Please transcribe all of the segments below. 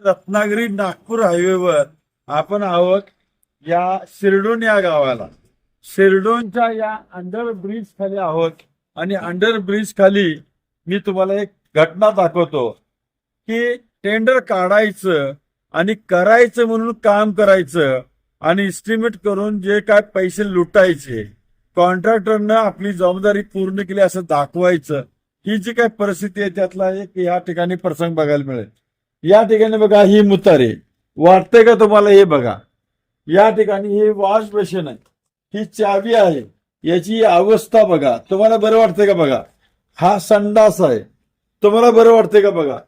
रत्नागिरी नागपूर हायवेवर आपण आहोत या शिरडोन या गावाला. शिरडोनच्या या अंडर ब्रिज खाली आहोत आणि अंडर ब्रिज खाली मी तुम्हाला एक घटना दाखवतो की टेंडर काढायचं आणि करायचं म्हणून काम करायचं आणि इस्टिमेट करून जे काय पैसे लुटायचे, कॉन्ट्रॅक्टरनं आपली जबाबदारी पूर्ण केली असं दाखवायचं, ही जी काय परिस्थिती आहे त्यातला एक या ठिकाणी प्रसंग बघायला मिळेल. या ठिकाणी बघा ही मुतारे वाटतंय का तुम्हाला? हे बघा, या ठिकाणी हे वॉश बेसिन आहे, ही चावी आहे, याची अवस्था बघा. तुम्हाला बरं वाटतंय का? बघा, हा संडास आहे, तुम्हाला बरं वाटतंय का? बघा.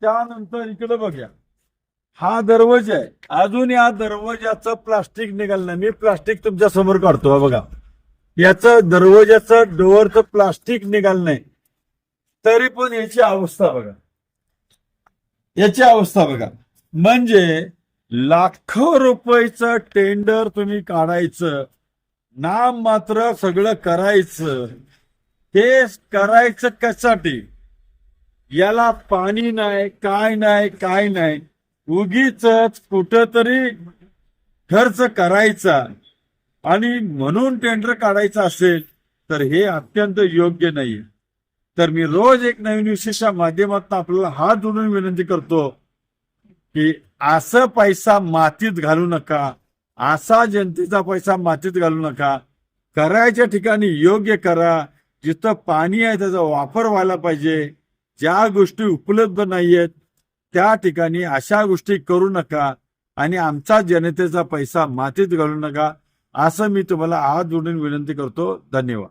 त्यानंतर इकडे बघा, हा दरवाजा आहे, अजून या दरवाजाचं प्लास्टिक निघालं नाही. मी प्लास्टिक तुमच्या समोर काढतो बघा, याचं दरवाजाचं डोअरचं प्लास्टिक निघालं नाही, तरी पण याची अवस्था बघा, याची अवस्था बघा. म्हणजे लाखो रुपयाचं टेंडर तुम्ही काढायचं, नाम मात्र सगळं करायचं. हे करायचं कशासाठी? याला पाणी नाही, काय नाही, काय नाही, उगीच कुठंतरी खर्च करायचा आणि म्हणून टेंडर काढायचं असेल तर हे अत्यंत योग्य नाही. तर मी रोज एक नवीन विशेषच्या माध्यमातून आपल्याला हात जोडून विनंती करतो की असं पैसा मातीत घालू नका, असा जनतेचा पैसा मातीत घालू नका. करायच्या ठिकाणी योग्य करा. जिथं पाणी आहे त्याचा वापर व्हायला पाहिजे. ज्या गोष्टी उपलब्ध नाहीयेत त्या ठिकाणी अशा गोष्टी करू नका आणि आमचा जनतेचा पैसा मातीत घालू नका, असं मी तुम्हाला हात जोडून विनंती करतो. धन्यवाद.